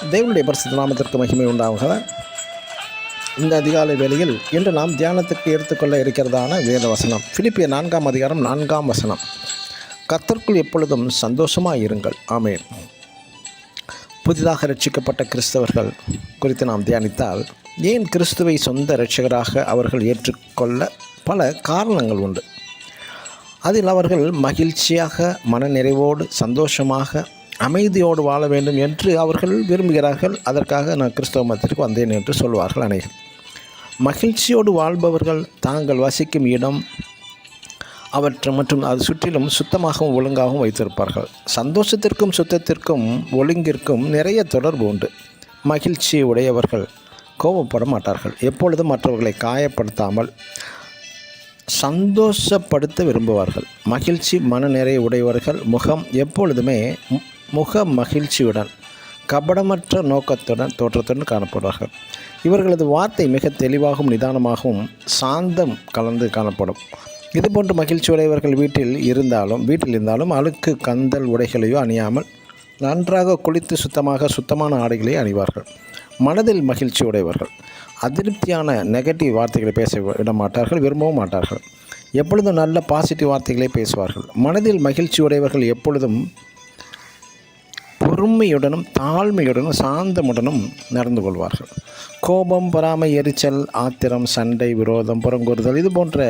தேவனுடைய பரிசுத்த நாமத்திற்கு மகிமை உண்டாகுக. இந்த அதிகாலை வேளையில் இன்று நாம் தியானத்திற்கு எடுத்துக்கொள்ள இருக்கிறதான வேத வசனம் பிலிப்பியர் 4 அதிகாரம் 4 வசனம். கர்த்தருக்குள் எப்பொழுதும் சந்தோஷமாக இருங்கள். ஆமென். புதிதாக ரட்சிக்கப்பட்ட கிறிஸ்தவர்கள் குறித்து நாம் தியானித்தால், ஏன் கிறிஸ்துவை சொந்த இரட்சகராக அவர்கள் ஏற்றுக்கொள்ள பல காரணங்கள் உண்டு. அதில் அவர்கள் மகிழ்ச்சியாக, மனநிறைவோடு, சந்தோஷமாக, அமைதியோடு வாழ வேண்டும் என்று அவர்கள் விரும்புகிறார்கள். அதற்காக நான் கிறிஸ்தவ மதத்திற்கு வந்தேன் என்று சொல்வார்கள் அநேகர். மகிழ்ச்சியோடு வாழ்பவர்கள் தாங்கள் வசிக்கும் இடம் அவற்றை மற்றும் அது சுற்றிலும் சுத்தமாகவும் ஒழுங்காகவும் வைத்திருப்பார்கள். சந்தோஷத்திற்கும் சுத்தத்திற்கும் ஒழுங்கிற்கும் நிறைய தொடர்பு உண்டு. மகிழ்ச்சி உடையவர்கள் கோபப்பட மாட்டார்கள். எப்பொழுதும் மற்றவர்களை காயப்படுத்தாமல் சந்தோஷப்படுத்த விரும்புவார்கள். மகிழ்ச்சி மனநிறை உடையவர்கள் முகம் எப்பொழுதுமே முக மகிழ்ச்சியுடன், கபடமற்ற நோக்கத்துடன், தோற்றத்துடன் காணப்படுவார்கள். இவர்களது வார்த்தை மிக தெளிவாகவும் நிதானமாகவும் சாந்தம் கலந்து காணப்படும். இதுபோன்று மகிழ்ச்சி உடையவர்கள் வீட்டில் இருந்தாலும் அழுக்கு கந்தல் உடைகளையோ அணியாமல் நன்றாக குளித்து சுத்தமான ஆடைகளை அணிவார்கள். மனதில் மகிழ்ச்சி உடையவர்கள் அதிருப்தியான நெகட்டிவ் வார்த்தைகளை பேச விட மாட்டார்கள், விரும்பவும் மாட்டார்கள். எப்பொழுதும் நல்ல பாசிட்டிவ் வார்த்தைகளை பேசுவார்கள். மனதில் மகிழ்ச்சி உடையவர்கள் எப்பொழுதும் பொறுமையுடனும் தாழ்மையுடனும் சாந்தமுடனும் நடந்து கொள்வார்கள். கோபம், பொறாமை, எரிச்சல், ஆத்திரம், சண்டை, விரோதம், புறங்கூறுதல் இது போன்ற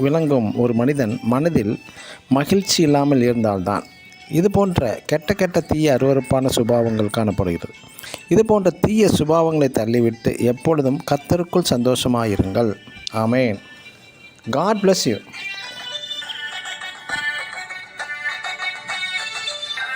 விளங்கும் ஒரு மனிதன் மனதில் மகிழ்ச்சி இல்லாமல் இருந்தால்தான் இது போன்ற கெட்ட தீய அருவருப்பான சுபாவங்கள் காணப்படுகிறது. இது போன்ற தீய சுபாவங்களை தள்ளிவிட்டு எப்பொழுதும் கர்த்தருக்குள் சந்தோஷமாயிருங்கள். ஆமென். God bless you.